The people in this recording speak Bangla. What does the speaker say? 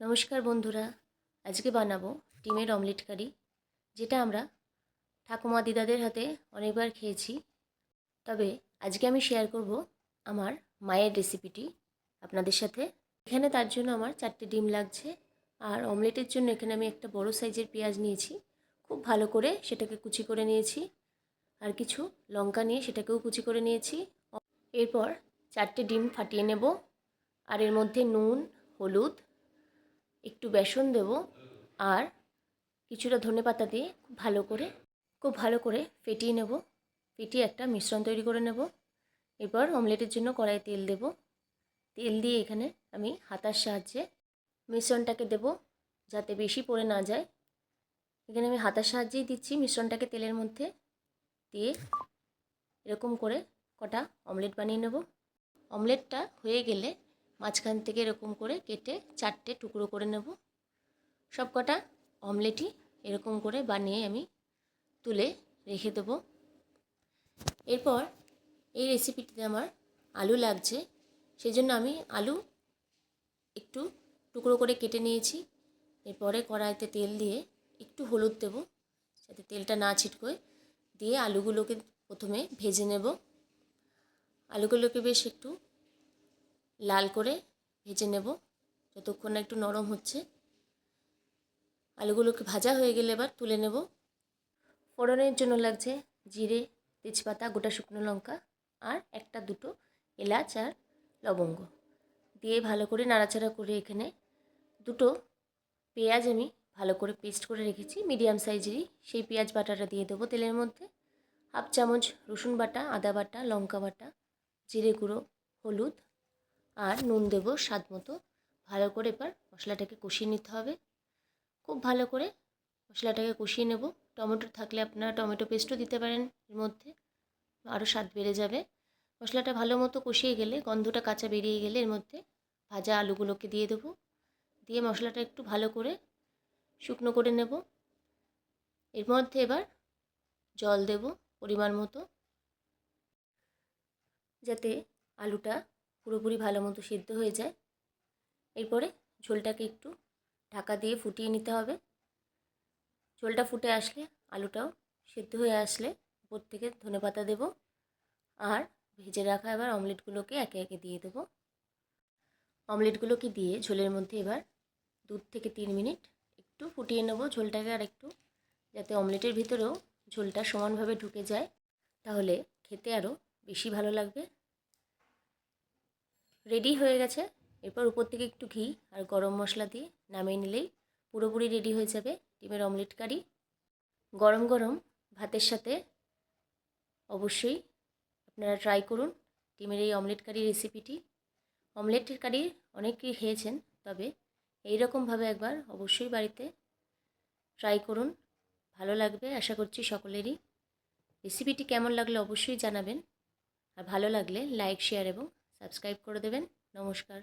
নমস্কার বন্ধুরা, আজকে বানাবো ডিমের অমলেট কারি, যেটা আমরা ঠাকুমা দিদাদের হাতে অনেকবার খেয়েছি। তবে আজকে আমি শেয়ার করব আমার মায়ের রেসিপিটি আপনাদের সাথে। এখানে তার জন্য আমার 4টে ডিম লাগছে, আর অমলেটের জন্য এখানে আমি একটা বড় সাইজের পেঁয়াজ নিয়েছি, খুব ভালো করে সেটাকে কুচি করে নিয়েছি, আর কিছু লঙ্কা নিয়ে সেটাকেও কুচি করে নিয়েছি। এরপর 4টে ডিম ফাটিয়ে নেব, আর এর মধ্যে নুন, হলুদ, একটু বেসন দেব, আর কিছুটা ধনেপাতা দিয়ে খুব ভালো করে ফেটিয়ে নেব। ফেটিয়ে একটা মিশ্রণ তৈরি করে নেব। এরপর অমলেটের জন্য কড়াই তেল দেব। তেল দিয়ে এখানে আমি হাতার সাহায্যে মিশ্রণটাকে দেব, যাতে বেশি পড়ে না যায়। এখানে আমি হাতার সাহায্যেই দিচ্ছি মিশ্রণটাকে তেলের মধ্যে দিয়ে। এরকম করে কটা অমলেট বানিয়ে নেব। অমলেটটা হয়ে গেলে মাঝখান থেকে এরকম করে কেটে 4টে টুকরো করে নেব। সব কটা অমলেটই এরকম করে বানিয়ে আমি তুলে রেখে দেবো। এরপর এই রেসিপিটিতে আমার আলু লাগছে, সেই জন্য আমি আলু একটু টুকরো করে কেটে নিয়েছি। এরপরে কড়াইতে তেল দিয়ে একটু হলুদ দেব, যাতে তেলটা না ছিটকোয়। দিয়ে আলুগুলোকে প্রথমে ভেজে নেব। আলুগুলোকে বেশ একটু লাল করে ভেজে নেব, যতক্ষণ না একটু নরম হচ্ছে। আলুগুলোকে ভাজা হয়ে গেলে এবার তুলে নেব। ফোড়নের জন্য লাগছে জিরে, তেজপাতা, গোটা শুকনো লঙ্কা, আর একটা দুটো এলাচ আর লবঙ্গ দিয়ে ভালো করে নাড়াচাড়া করে এখানে দুটো পেঁয়াজ আমি ভালো করে পেস্ট করে রেখেছি, মিডিয়াম সাইজেরই, সেই পেঁয়াজ বাটাটা দিয়ে দেবো তেলের মধ্যে। হাফ চামচ রসুন বাটা, আদা বাটা, লঙ্কা বাটা, জিরে গুঁড়ো, হলুদ আর নুন দেবো স্বাদ মতো। ভালো করে এবার মশলাটাকে কষিয়ে নিতে হবে। খুব ভালো করে মশলাটাকে কষিয়ে নেব। টমেটো থাকলে আপনারা টমেটো পেস্টও দিতে পারেন এর মধ্যে, আরও স্বাদ বেড়ে যাবে। মশলাটা ভালো মতো কষিয়ে গেলে, গন্ধটা কাঁচা বেরিয়ে গেলে এর মধ্যে ভাজা আলুগুলোকে দিয়ে দেবো। দিয়ে মশলাটা একটু ভালো করে শুকনো করে নেব। এর মধ্যে এবার জল দেব পরিমাণ মতো, যাতে আলুটা পুরোপুরি ভালো মতো সিদ্ধ হয়ে যায়। এরপরে ঝোলটাকে একটু ঢাকা দিয়ে ফুটিয়ে নিতে হবে। ঝোলটা ফুটে আসলে, আলুটাও সিদ্ধ হয়ে আসলে উপর থেকে ধনেপাতা দেব, আর ভেজে রাখা এবার অমলেটগুলোকে একে একে দিয়ে দেবো। অমলেটগুলোকে দিয়ে ঝোলের মধ্যে এবার 2 থেকে 3 মিনিট একটু ফুটিয়ে নেব ঝোলটাকে, আর একটু, যাতে অমলেটের ভিতরেও ঝোলটা সমানভাবে ঢুকে যায়, তাহলে খেতে আরও বেশি ভালো লাগবে। রেডি হয়ে গেছে। এরপর উপর থেকে একটু ঘি আর গরম মশলা দিয়ে নামিয়ে নিলেই পুরোপুরি রেডি হয়ে যাবে ডিমের অমলেট কারি। গরম গরম ভাতের সাথে অবশ্যই আপনারা ট্রাই করুন ডিমের এই অমলেট কারি রেসিপিটি। অমলেটের কারি অনেকেই খেয়েছেন, তবে এই রকমভাবে একবার অবশ্যই বাড়িতে ট্রাই করুন, ভালো লাগবে আশা করছি সকলেরই। রেসিপিটি কেমন লাগলো অবশ্যই জানাবেন, আর ভালো লাগলে লাইক, শেয়ার এবং সাবস্ক্রাইব করে দেবেন। নমস্কার।